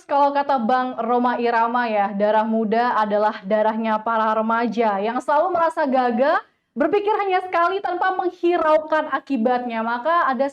Tribuners, kalau kata Bang Roma Irama ya, darah muda adalah darahnya para remaja yang selalu merasa gagah, berpikir hanya sekali tanpa menghiraukan akibatnya. Maka ada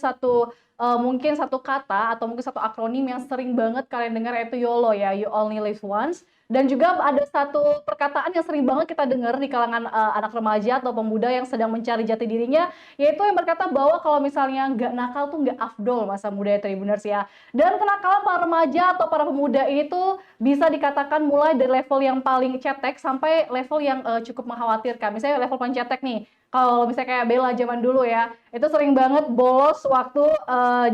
mungkin satu kata atau mungkin satu akronim yang sering banget kalian dengar, yaitu YOLO ya, You Only Live Once. Dan juga ada satu perkataan yang sering banget kita dengar di kalangan anak remaja atau pemuda yang sedang mencari jati dirinya, yaitu yang berkata bahwa kalau misalnya nggak nakal tuh nggak afdol masa muda ya, Tribuners ya. Dan kenakalan para remaja atau para pemuda ini tuh bisa dikatakan mulai dari level yang paling cetek sampai level yang cukup mengkhawatirkan. Misalnya level paling cetek nih, kalau misalnya kayak Bella zaman dulu ya, itu sering banget bolos waktu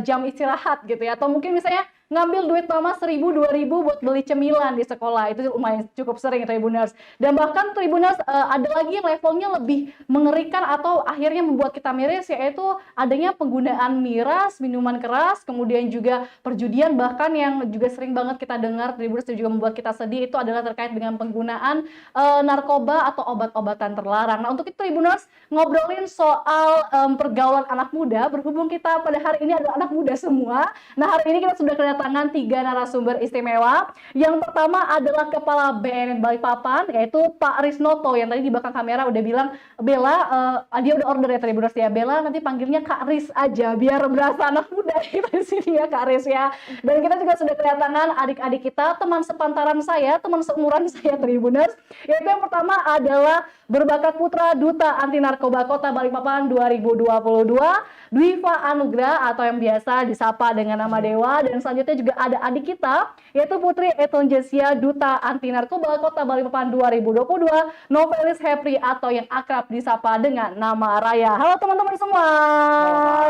jam istirahat gitu ya. Atau mungkin misalnya ngambil duit mama 1.000, 2.000 buat beli cemilan di sekolah. Itu lumayan cukup sering, Tribuners. Dan bahkan Tribuners ada lagi yang levelnya lebih mengerikan atau akhirnya membuat kita miris, yaitu adanya penggunaan miras, minuman keras, kemudian juga perjudian, bahkan yang juga sering banget kita dengar, Tribuners, dan juga membuat kita sedih, itu adalah terkait dengan penggunaan narkoba atau obat-obatan terlarang. Nah, untuk itu Tribuners, ngobrolin soal pergaulan anak muda, berhubung kita pada hari ini adalah anak muda semua. Nah, hari ini kita sudah kedatangan 3 narasumber istimewa. Yang pertama adalah Kepala BNN Balikpapan, yaitu Pak Risnoto, yang tadi di belakang kamera udah bilang, Bella, dia udah order ya Tribuners ya, Bella nanti panggilnya Kak Riz aja, biar berasa anak muda kita di sini ya Kak Riz ya. Dan kita juga sudah kedatangan adik-adik kita, teman sepantaran saya, teman seumuran saya Tribuners, yaitu yang pertama adalah berbakat putra Duta Anti Narkoba Kota Balikpapan 2022, Dwiva Anugrah atau yang biasa disapa dengan nama Dewa. Dan selanjutnya juga ada adik kita, yaitu Putri Eton Jesia, Duta Anti Narkoba Kota Balikpapan 2022, Novelis Hepri atau yang akrab disapa dengan nama Raya. Halo teman-teman semua.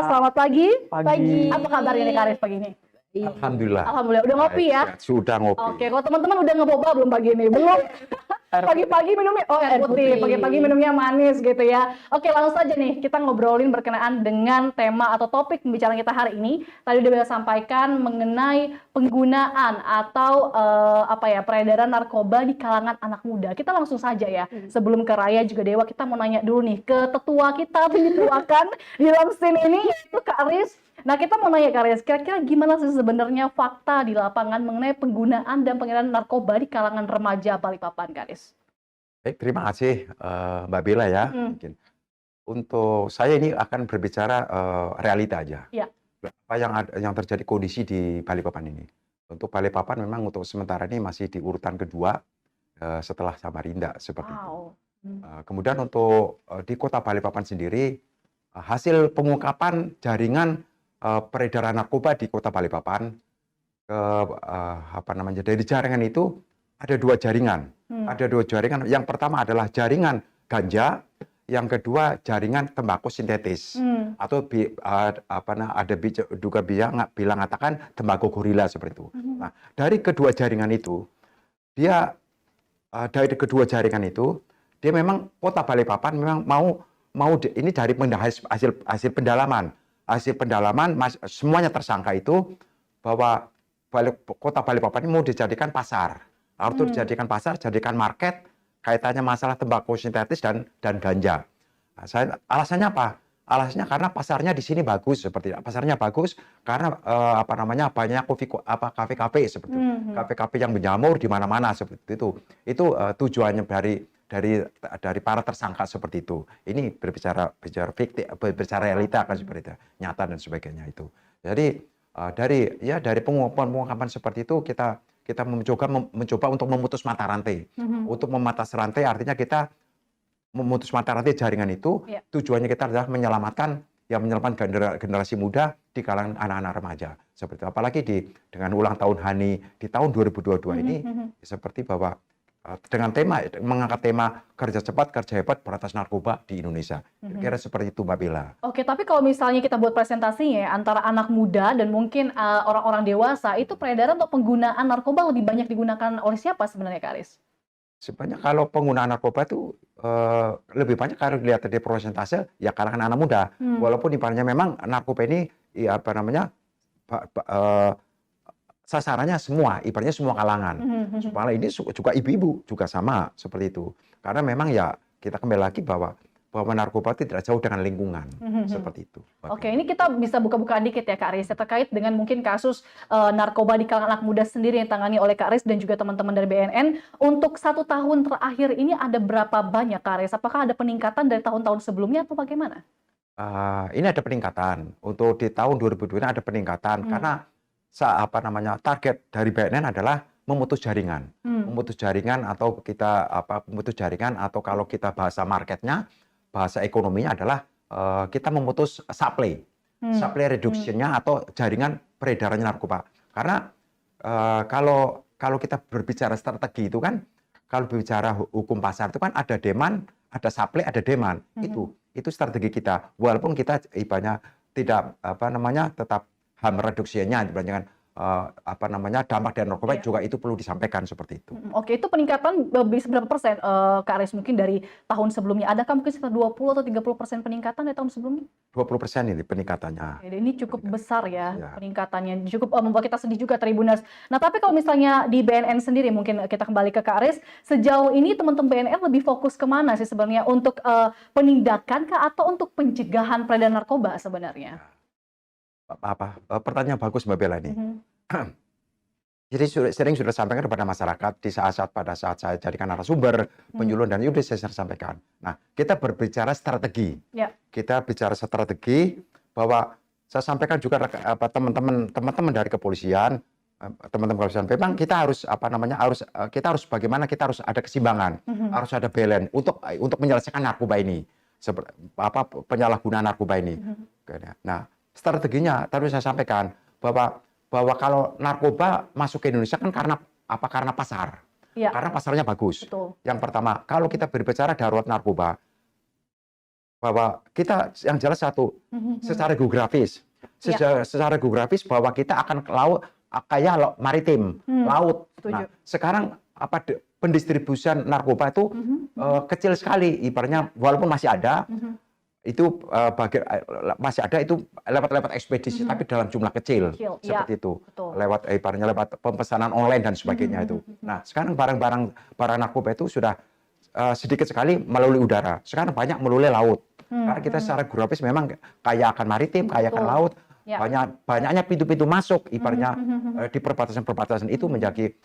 Selamat pagi. Pagi. Apa kabarnya nih Karis pagi ini? Alhamdulillah. Alhamdulillah. Udah ngopi ya? Sudah ngopi. Oke, kalau teman-teman udah ngeboba belum pagi ini? Belum. Pagi-pagi minumnya air putih, pagi-pagi minumnya manis gitu ya. Oke, langsung saja nih kita ngobrolin berkenaan dengan tema atau topik pembicaraan kita hari ini. Tadi udah bisa sampaikan mengenai penggunaan atau peredaran narkoba di kalangan anak muda. Kita langsung saja ya. Sebelum ke Raya juga Dewa, kita mau nanya dulu nih ke tetua kita yang dituakan di dalam scene ini, yaitu Kak Riz. Nah, kita mau nanya Kak Riz, kira-kira gimana sih sebenarnya fakta di lapangan mengenai penggunaan dan pengedaran narkoba di kalangan remaja Balikpapan, Kak Riz? Baik, terima kasih Mbak Bella ya. Mungkin untuk saya ini akan berbicara realita aja. Ya. Apa yang terjadi kondisi di Balikpapan ini. Untuk Balikpapan memang untuk sementara ini masih di urutan kedua setelah Samarinda seperti itu. Kemudian untuk di Kota Balikpapan sendiri, hasil pengungkapan jaringan peredaran narkoba di Kota Balikpapan dari jaringan itu ada 2 jaringan. Ada 2 jaringan. Yang pertama adalah jaringan ganja, yang kedua jaringan tembakau sintetis. Atau ada juga bilang katakan tembakau gorila seperti itu. Nah, dari kedua jaringan itu dia memang Kota Balikpapan memang mau ini dari hasil pendalaman. Hasil pendalaman semuanya tersangka itu bahwa Kota Balikpapan ini mau dijadikan pasar. Lalu dijadikan pasar, jadikan market, kaitannya masalah tembakau sintetis dan ganja. Nah, alasannya apa? Alasannya karena pasarnya di sini bagus seperti itu. Pasarnya bagus karena banyak kafe-kafe seperti itu. Kafe-kafe yang menjamur di mana-mana seperti itu. Itu tujuannya dari para tersangka seperti itu. Ini berbicara fiktif, berbicara realita kan seperti itu, nyata dan sebagainya itu. Jadi dari pengungkapan seperti itu kita mencoba untuk memutus mata rantai. Untuk memutus rantai artinya kita memutus mata rantai jaringan itu. Tujuannya kita adalah menyelamatkan generasi muda di kalangan anak-anak remaja seperti itu. Apalagi dengan ulang tahun HANI di tahun 2022 ini seperti bahwa dengan mengangkat tema kerja cepat, kerja hebat, berantas narkoba di Indonesia. Kira-kira seperti itu, Mbak Bella. Oke, tapi kalau misalnya kita buat presentasinya ya, antara anak muda dan mungkin orang-orang dewasa, itu peredaran atau penggunaan narkoba lebih banyak digunakan oleh siapa sebenarnya, Kak Riz? Sebenarnya kalau penggunaan narkoba itu lebih banyak kalau dilihat dari persentase ya kalangan anak muda. Walaupun ibaratnya memang narkoba ini sasarannya semua, ibaratnya semua kalangan. Supaya ini juga ibu-ibu juga sama seperti itu. Karena memang ya kita kembali lagi bahwa bahwa narkoba tidak jauh dengan lingkungan, seperti itu. Oke, ini kita bisa buka-bukaan dikit ya Kak Aris, terkait dengan mungkin kasus narkoba di kalangan anak muda sendiri yang ditangani oleh Kak Aris dan juga teman-teman dari BNN. Untuk 1 tahun terakhir ini ada berapa banyak Kak Aris? Apakah ada peningkatan dari tahun-tahun sebelumnya atau bagaimana? Ini ada peningkatan. Untuk di tahun 2020 ini ada peningkatan karena target dari BNN adalah memutus jaringan, memutus jaringan atau kalau kita bahasa marketnya, bahasa ekonominya adalah kita memutus supply reduction-nya atau jaringan peredarannya narkoba. Karena kalau kita berbicara strategi itu kan, kalau berbicara hukum pasar itu kan ada demand, ada supply, ada demand. Itu strategi kita. Walaupun kita ibaratnya tidak tetap HAM reduksinya dibandingkan dampak dari narkoba juga itu perlu disampaikan seperti itu. Oke, itu peningkatan bisa berapa persen Kak Aris mungkin dari tahun sebelumnya? Adakah mungkin sekitar 20 atau 30% peningkatan dari tahun sebelumnya? 20% ini peningkatannya. Oke, ini cukup besar ya peningkatannya, cukup membuat kita sedih juga Tribunas. Nah, tapi kalau misalnya di BNN sendiri, mungkin kita kembali ke Kak Aris, sejauh ini teman-teman BNN lebih fokus kemana sih sebenarnya? Untuk penindakan kah atau untuk pencegahan peredaran narkoba sebenarnya? Pertanyaan bagus Mbak Bella ini. Jadi sering sudah sampaikan kepada masyarakat pada saat saya jadikan narasumber, penyuluhan dan itu saya sampaikan. Nah, kita berbicara strategi. Kita bicara strategi bahwa saya sampaikan juga teman-teman dari kepolisian, memang kita harus kita harus ada keseimbangan, harus ada balance untuk menyelesaikan narkoba ini, penyalahgunaan narkoba ini. Nah, strateginya tadi saya sampaikan bahwa kalau narkoba masuk ke Indonesia kan karena pasar. Karena pasarnya bagus. Betul. Yang pertama, kalau kita berbicara darurat narkoba, bahwa kita yang jelas satu, secara geografis. Secara geografis bahwa kita akan ke laut, kayak maritim, laut. Nah, sekarang pendistribusian narkoba itu kecil sekali, ibaratnya walaupun masih ada, itu masih ada itu lewat ekspedisi tapi dalam jumlah kecil seperti itu. Ibaratnya lewat pemesanan online dan sebagainya itu. Nah, sekarang barang narkoba itu sudah sedikit sekali melalui udara. Sekarang banyak melalui laut. Karena kita secara geografis memang kaya akan maritim, kaya akan laut. Banyaknya pintu-pintu masuk, ibaratnya di perbatasan itu menjadi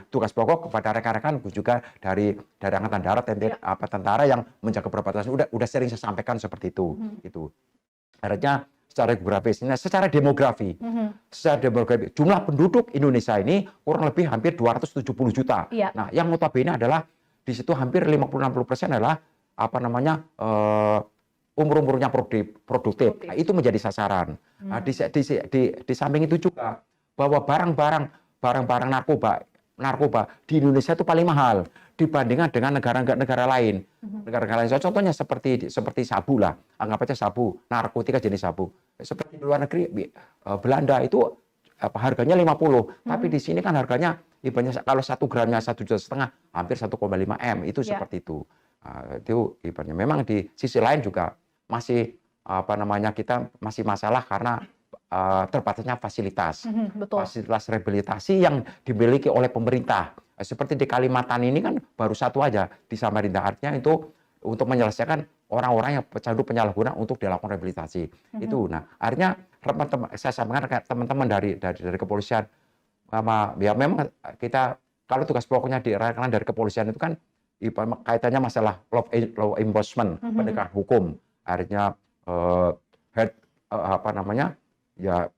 tugas pokok kepada rekan-rekan juga dari angkatan darat tentara yang menjaga perbatasan. Udah sering saya sampaikan seperti itu. Itu artinya secara geografis, secara demografi, jumlah penduduk Indonesia ini kurang lebih hampir 270 juta. Nah, yang notabene adalah di situ hampir 50-60% adalah umurnya produktif. Nah, itu menjadi sasaran. Nah, di samping itu juga bahwa barang-barang narkoba di Indonesia itu paling mahal dibandingkan dengan negara-negara lain. Negara-negara lain contohnya seperti sabu lah. Anggap aja sabu, narkotika jenis sabu. Seperti di luar negeri Belanda itu harganya 50, tapi di sini kan harganya ibaratnya kalau 1 gramnya 1,5 juta, hampir 1,5 M, itu seperti itu. Itu ibaratnya memang di sisi lain juga masih kita masih masalah karena terbatasnya fasilitas rehabilitasi yang dimiliki oleh pemerintah. Seperti di Kalimantan ini kan baru satu aja di Samarinda, artinya itu untuk menyelesaikan orang-orang yang pecandu penyalahguna untuk dilakukan rehabilitasi. Itu. Nah, artinya saya sampaikan ke teman-teman dari kepolisian, ya memang kita kalau tugas pokoknya dari kepolisian itu kan kaitannya masalah law enforcement, penegakan hukum. Artinya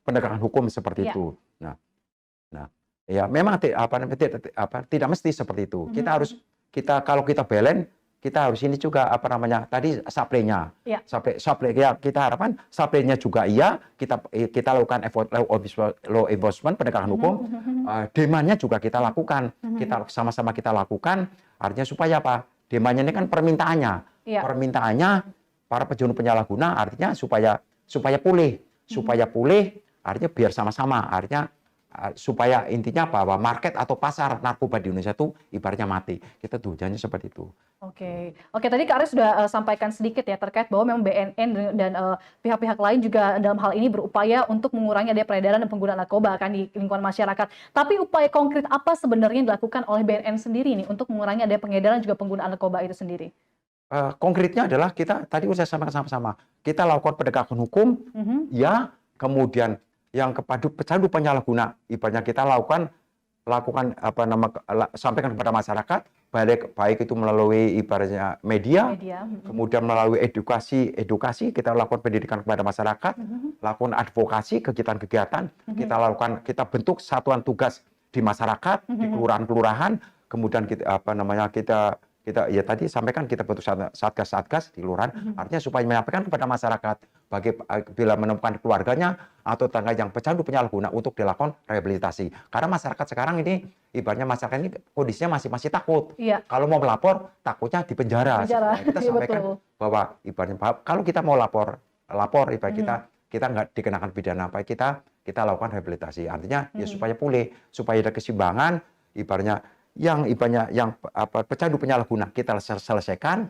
penegakan hukum seperti itu. Nah, ya memang tidak mesti seperti itu. Kalau kita balance, kita harus ini juga tadi supply-nya. Supply kita harapkan supply-nya juga kita lakukan law enforcement, penegakan hukum. Demand-nya juga kita lakukan. Kita sama-sama kita lakukan. Artinya supaya apa? Demand-nya ini kan permintaannya. Permintaannya para penyalahguna artinya supaya pulih, artinya biar sama-sama, artinya supaya intinya bahwa market atau pasar narkoba di Indonesia itu ibaratnya mati. Kita tujuannya seperti itu. Oke, tadi Kak Aris sudah sampaikan sedikit ya terkait bahwa memang BNN dan pihak-pihak lain juga dalam hal ini berupaya untuk mengurangi adanya peredaran dan penggunaan narkoba kan di lingkungan masyarakat. Tapi upaya konkret apa sebenarnya yang dilakukan oleh BNN sendiri nih untuk mengurangi adanya peredaran juga penggunaan narkoba itu sendiri? Konkretnya adalah kita tadi saya sampaikan sama-sama. Kita lakukan penegakan hukum, ya, kemudian yang pecandu penyalahguna, ibaratnya kita lakukan sampaikan kepada masyarakat, baik itu melalui ibaratnya media. Kemudian melalui edukasi kita lakukan pendidikan kepada masyarakat, lakukan advokasi, kegiatan-kegiatan, kita bentuk satuan tugas di masyarakat, di kelurahan-kelurahan, kemudian kita ya tadi sampaikan kita bentuk satgas di kelurahan, artinya supaya menyampaikan kepada masyarakat bila menemukan keluarganya atau tetangga yang pecandu penyalahguna untuk dilakukan rehabilitasi. Karena masyarakat sekarang ini ibaratnya masyarakat ini kondisinya masih takut. Iya. Kalau mau melapor takutnya di penjara. Kita sampaikan bahwa ibaratnya kalau kita mau lapor ibarat kita nggak dikenakan pidana, baik kita lakukan rehabilitasi. Artinya ya supaya pulih, supaya ada keseimbangan, ibaratnya yang pecandu penyalahguna kita selesaikan,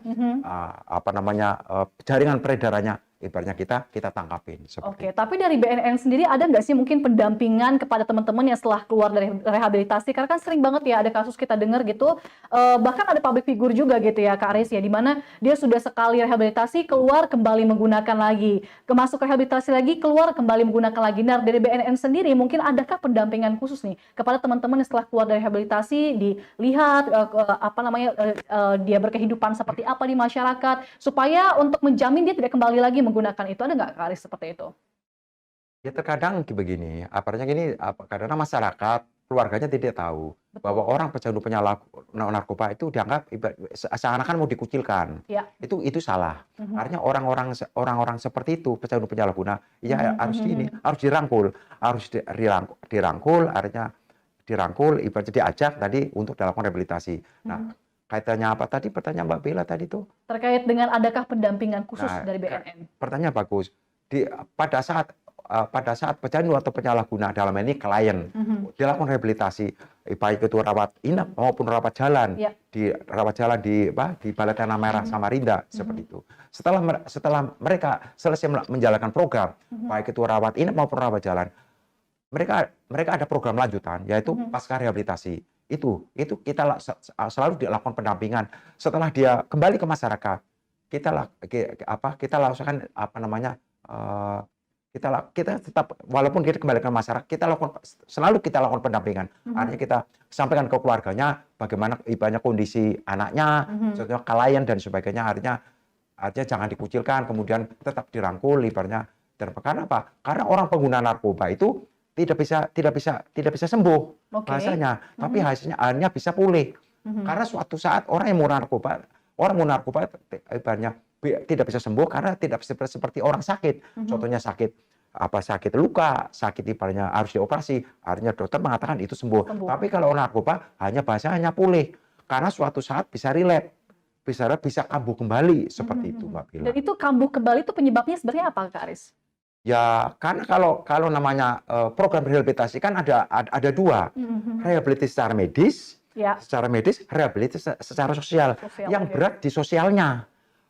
jaringan peredarannya ibaratnya kita tangkapin. Oke, tapi dari BNN sendiri ada nggak sih mungkin pendampingan kepada teman-teman yang setelah keluar dari rehabilitasi? Karena kan sering banget ya ada kasus kita dengar gitu, bahkan ada public figure juga gitu ya Kak Aris ya, di mana dia sudah sekali rehabilitasi keluar kembali menggunakan lagi, masuk rehabilitasi lagi keluar kembali menggunakan lagi. Nah dari BNN sendiri mungkin adakah pendampingan khusus nih kepada teman-teman yang setelah keluar dari rehabilitasi, dilihat dia berkehidupan seperti apa di masyarakat supaya untuk menjamin dia tidak kembali lagi menggunakan itu? Ada nggak Kak Aris seperti itu? Ya terkadang begini, karena masyarakat keluarganya tidak tahu bahwa orang pecandu narkoba itu dianggap seakan-akan mau dikucilkan. Ya. Itu salah. Artinya orang-orang seperti itu pecandu penyalahguna ya harus dirangkul, artinya dirangkul, ibaratnya diajak tadi untuk dilakukan rehabilitasi. Nah, kaitannya apa tadi pertanyaan Mbak Bella tadi tuh? Terkait dengan adakah pendampingan khusus dari BNN? Pertanyaan bagus. Pada saat pecandu atau penyalahguna dalam ini klien dilakukan rehabilitasi, baik itu rawat inap maupun rawat jalan, di Balai Tanah Merah Samarinda seperti itu. Setelah mereka selesai menjalankan program, baik itu rawat inap maupun rawat jalan, mereka ada program lanjutan yaitu pasca rehabilitasi. Itu kita selalu dilakukan pendampingan. Setelah dia kembali ke masyarakat, kita lakukan kita tetap walaupun kita kembali ke masyarakat, selalu kita lakukan pendampingan. Artinya kita sampaikan ke keluarganya bagaimana ibaratnya kondisi anaknya, contohnya klien dan sebagainya. Artinya jangan dikucilkan, kemudian tetap dirangkul ibaratnya. Karena apa? Karena orang pengguna narkoba itu tidak bisa sembuh bahasanya, tapi hasilnya hanya bisa pulih. Karena suatu saat orang yang menggunakan narkoba ibaratnya tidak bisa sembuh karena tidak seperti orang sakit. Contohnya sakit luka, sakit ibaratnya harus dioperasi, artinya dokter mengatakan itu sembuh. Tapi kalau orang narkoba hanya pulih karena suatu saat bisa relapse, bisa kambuh kembali seperti itu Mbak Bila. Dan itu kambuh kembali itu penyebabnya sebenarnya apa Kak Aris? Ya, karena kalau namanya program rehabilitasi kan ada dua, rehabilitasi secara medis, rehabilitasi secara sosial. Yang berat di sosialnya,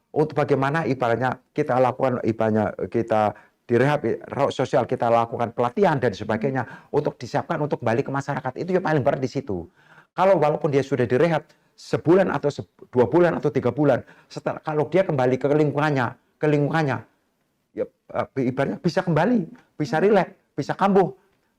untuk bagaimana ibaratnya kita lakukan kita di rehab sosial, kita lakukan pelatihan dan sebagainya untuk disiapkan untuk kembali ke masyarakat. Itu yang paling berat di situ. Walaupun dia sudah direhab sebulan atau 2 bulan atau 3 bulan, kalau dia kembali ke lingkungannya ya, ibaratnya bisa kembali, bisa rileks, bisa kambuh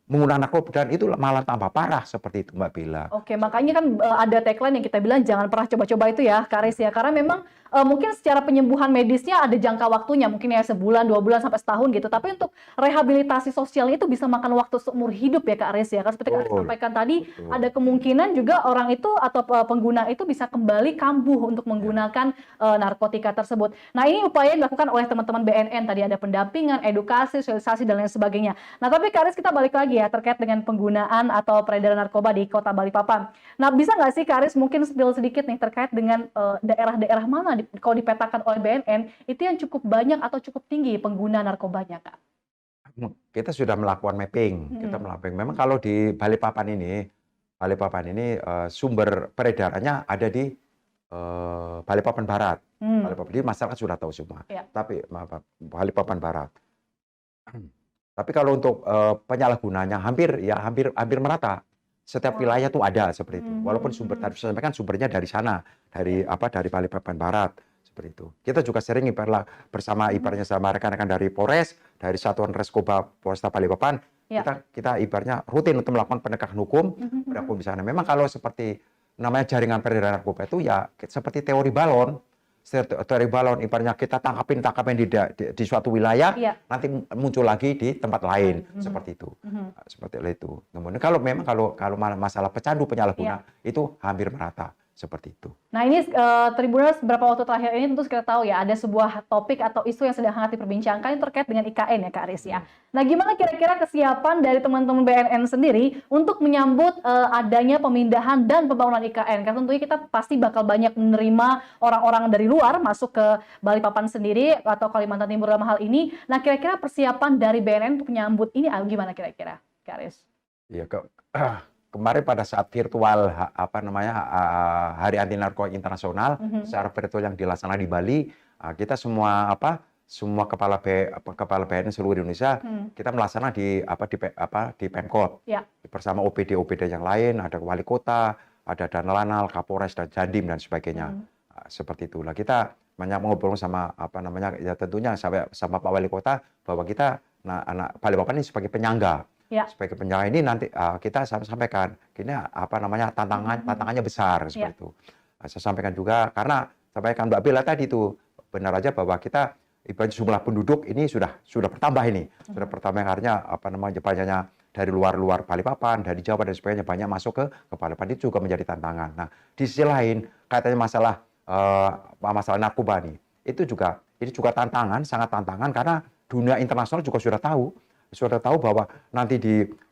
menggunakan narkoba, dan itu malah tambah parah seperti itu Mbak Bella. Oke, makanya kan ada tagline yang kita bilang jangan pernah coba-coba itu ya Kak Aris ya, karena memang mungkin secara penyembuhan medisnya ada jangka waktunya, mungkin ya sebulan, 2 bulan, sampai setahun gitu, tapi untuk rehabilitasi sosialnya itu bisa makan waktu seumur hidup ya Kak Aris ya. Kan seperti Kak Aris sampaikan tadi, ada kemungkinan juga orang itu atau pengguna itu bisa kembali kambuh untuk menggunakan narkotika tersebut. Nah ini upaya yang dilakukan oleh teman-teman BNN, tadi ada pendampingan, edukasi, sosialisasi dan lain sebagainya. Nah tapi Kak Aris, kita balik lagi ya terkait dengan penggunaan atau peredaran narkoba di Kota Balikpapan. Nah bisa nggak sih Kak Aris mungkin spill sedikit nih terkait dengan daerah-daerah mana kalau dipetakan oleh BNN itu yang cukup banyak atau cukup tinggi pengguna narkobanya Kak? kita sudah melakukan mapping. Kita melakukan. Memang kalau di Balikpapan ini sumber peredarannya ada di Balikpapan Barat. Jadi masyarakat sudah tahu semua. Ya. Tapi Balikpapan Barat. Tapi kalau untuk penyalahgunanya hampir merata. Setiap wilayah tuh ada seperti itu. Walaupun tadi saya sampaikan sumbernya dari sana, dari Balikpapan Barat seperti itu. Kita juga sering ibaratnya sama rekan-rekan dari Polres, dari Satuan Reskoba Polresta Balikpapan, kita ibaratnya rutin untuk melakukan penegakan hukum, di sana. Memang kalau seperti namanya jaringan peredaran narkoba itu ya seperti teori balon. Ibaratnya kita tangkapin di suatu wilayah, nanti muncul lagi di tempat lain, seperti itu. Seperti itu. Kemudian kalau masalah pecandu penyalahguna itu hampir merata seperti itu. Nah ini Tribuners beberapa waktu terakhir ini tentu kita tahu ya ada sebuah topik atau isu yang sedang hangat diperbincangkan yang terkait dengan IKN ya Kak Aris ya. Nah gimana kira-kira kesiapan dari teman-teman BNN sendiri untuk menyambut adanya pemindahan dan pembangunan IKN? Karena tentunya kita pasti bakal banyak menerima orang-orang dari luar masuk ke Balikpapan sendiri atau Kalimantan Timur dalam hal ini. Nah kira-kira persiapan dari BNN untuk menyambut ini gimana kira-kira Kak Aris? Iya kemarin pada saat virtual Hari Anti Narkoba Internasional secara virtual yang dilaksanakan di Bali, kita semua kepala BNN seluruh Indonesia kita melaksanakan di Pemkot bersama OPD yang lain, ada wali kota, ada Danlanal, Kapolres dan Dandim dan sebagainya. Seperti itulah kita banyak ngobrol sama ya tentunya sama Pak Wali Kota bahwa kita anak Balikpapan ini sebagai penyangga. Sebagai penyangga ini nanti kita sampaikan, ini tantangannya besar seperti itu. Saya sampaikan juga karena sampaikan Mbak Bella tadi itu benar aja bahwa kita ibaratnya jumlah penduduk ini sudah bertambah ini, sudah bertambah karena banyaknya dari luar Balikpapan, dari Jawa dan sebagainya banyak masuk ke Balikpapan itu juga menjadi tantangan. Nah di sisi lain katanya masalah narkoba ini juga sangat tantangan karena dunia internasional juga sudah tahu bahwa nanti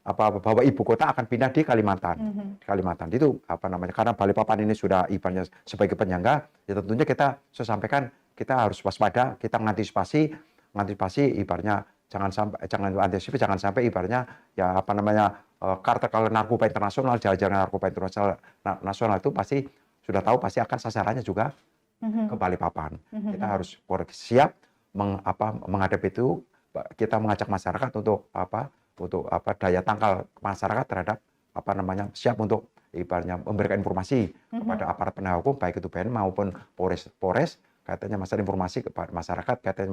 bahwa ibu kota akan pindah di Kalimantan. Kalimantan itu karena Balikpapan ini sudah ibaratnya sebagai penyangga, ya tentunya kita saya sampaikan kita harus waspada, kita mengantisipasi ibaratnya jangan sampai ibaratnya kartel narkoba internasional, jaringan narkoba internasional nasional itu pasti sudah tahu pasti akan sasarannya juga ke Balikpapan. Kita harus siap menghadapi itu. Kita mengajak masyarakat untuk daya tangkal masyarakat terhadap siap untuk ibaratnya memberikan informasi kepada aparat penegak hukum baik itu BNN maupun Polres katanya masalah informasi kepada masyarakat katanya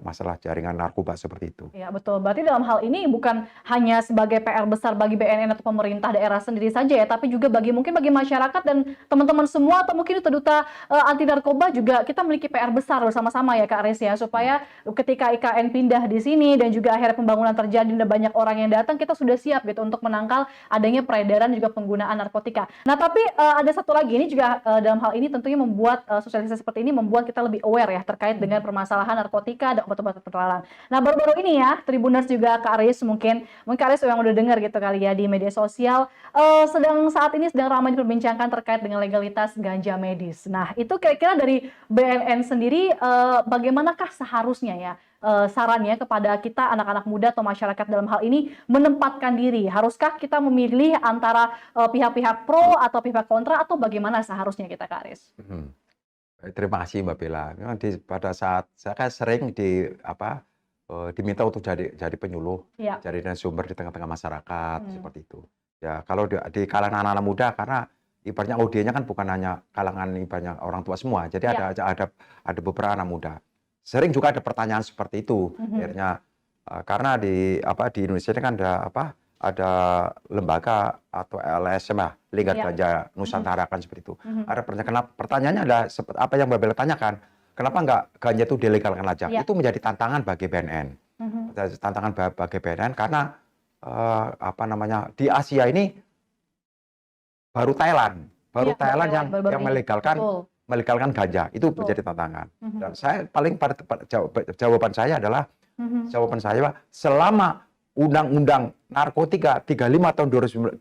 masalah jaringan narkoba seperti itu. Ya betul. Berarti dalam hal ini bukan hanya sebagai PR besar bagi BNN atau pemerintah daerah sendiri saja ya, tapi juga mungkin bagi masyarakat dan teman-teman semua atau mungkin duta anti narkoba juga kita memiliki PR besar bersama-sama ya Kak Aris ya, supaya ketika IKN pindah di sini dan juga akhirnya pembangunan terjadi dan banyak orang yang datang, kita sudah siap gitu untuk menangkal adanya peredaran juga penggunaan narkotika. Nah tapi ada satu lagi ini juga dalam hal ini tentunya membuat sosialisasi seperti ini membuat kita lebih aware ya terkait dengan permasalahan narkotika dan obat-obatan terlarang. Nah baru-baru ini ya Tribuners juga Kak Aris mungkin Kak Aris yang udah dengar gitu kali ya di media sosial saat ini sedang ramai diperbincangkan terkait dengan legalitas ganja medis. Nah itu kira-kira dari BNN sendiri bagaimanakah seharusnya ya sarannya kepada kita anak-anak muda atau masyarakat dalam hal ini menempatkan diri? Haruskah kita memilih antara pihak-pihak pro atau pihak kontra atau bagaimana seharusnya kita Kak Aris? Terima kasih Mbak Bella. Memang pada saat saya kan sering diminta untuk jadi penyuluh, jadi sumber di tengah-tengah masyarakat seperti itu. Ya kalau di kalangan anak-anak muda karena ibaratnya audiennya kan bukan hanya kalangan ibaratnya orang tua semua, jadi ada beberapa anak muda. Sering juga ada pertanyaan seperti itu. Akhirnya karena di Indonesia ini kan ada lembaga atau LSM Lingkar Ganja Nusantara kan seperti itu. Ada pertanyaannya adalah apa yang Mbak Bella tanyakan, kenapa nggak ganja itu dilegalkan aja? Itu menjadi tantangan bagi BNN. Tantangan bagi BNN karena di Asia ini baru Thailand yang melegalkan ganja itu menjadi tantangan. Dan saya jawaban saya adalah selama Undang-Undang Narkotika 35 tahun 2009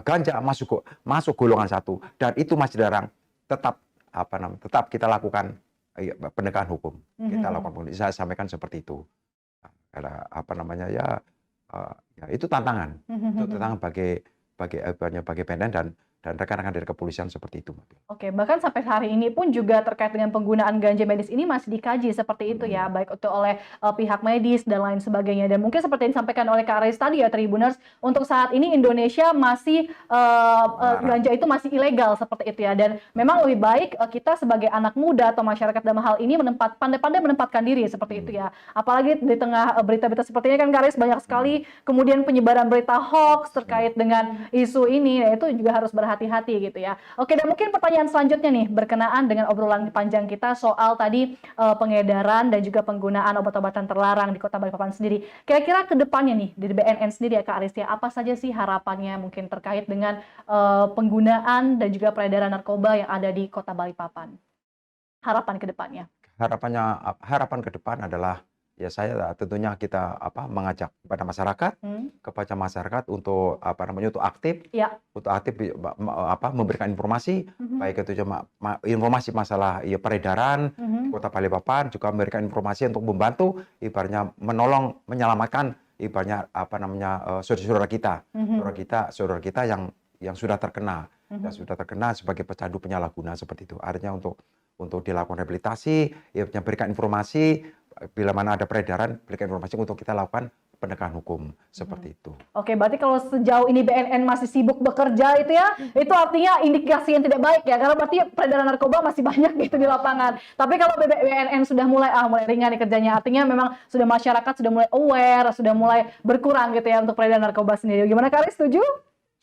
ganja masuk golongan 1 dan itu masih dilarang, tetap kita lakukan penegakan hukum. Kita lakukan, saya sampaikan seperti itu. apa namanya ya, ya itu tantangan. Itu tantangan bagi PNN dan rekan-rekan dari kepolisian seperti itu. Oke, bahkan sampai hari ini pun juga terkait dengan penggunaan ganja medis ini masih dikaji seperti itu ya, baik itu oleh pihak medis dan lain sebagainya. Dan mungkin seperti yang disampaikan oleh Kak Aris tadi ya, Tribuners, untuk saat ini Indonesia masih ganja itu masih ilegal seperti itu ya. Dan memang lebih baik kita sebagai anak muda atau masyarakat dalam hal ini pandai-pandai menempatkan diri seperti itu ya. Apalagi di tengah berita-berita seperti ini kan Kak Aris, banyak sekali kemudian penyebaran berita hoax terkait dengan isu ini, ya itu juga harus berhati-hati gitu ya. Oke, dan mungkin pertanyaan selanjutnya nih berkenaan dengan obrolan panjang kita soal tadi pengedaran dan juga penggunaan obat-obatan terlarang di Kota Balikpapan sendiri. Kira-kira ke depannya nih di BNN sendiri ya Kak Aris ya, apa saja sih harapannya mungkin terkait dengan penggunaan dan juga peredaran narkoba yang ada di Kota Balikpapan? Harapan ke depannya. Harapan ke depan adalah ya saya tentunya kita mengajak kepada masyarakat untuk untuk aktif, Ya. untuk aktif memberikan informasi, baik itu cuma informasi masalah ya peredaran di Kota Balikpapan, juga memberikan informasi untuk membantu ibaratnya menolong menyelamatkan ibaratnya saudara kita yang sudah terkena sebagai pecandu penyalahguna seperti itu. Artinya untuk dilakukan rehabilitasi, ya memberikan informasi bila mana ada peredaran, berikan informasi untuk kita lakukan penegakan hukum seperti itu. Oke, berarti kalau sejauh ini BNN masih sibuk bekerja itu ya, itu artinya indikasi yang tidak baik ya, karena berarti peredaran narkoba masih banyak gitu di lapangan. Tapi kalau BNN sudah mulai ringan nih kerjanya, artinya memang sudah masyarakat sudah mulai aware, sudah mulai berkurang gitu ya untuk peredaran narkoba sendiri. Gimana Kak Aris, setuju?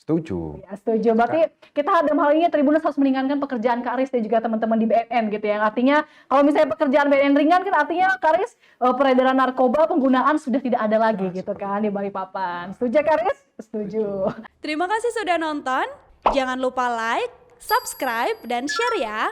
Setuju. Ya, setuju. Berarti kita dalam hal ini Tribuners harus meningkatkan pekerjaan Kak Aris dan juga teman-teman di BNN gitu ya. Artinya kalau misalnya pekerjaan BNN ringan kan artinya Kak Aris peredaran narkoba penggunaan sudah tidak ada lagi gitu kan di Balikpapan. Setuju Kak Aris? Setuju. Terima kasih sudah nonton. Jangan lupa like, subscribe, dan share ya.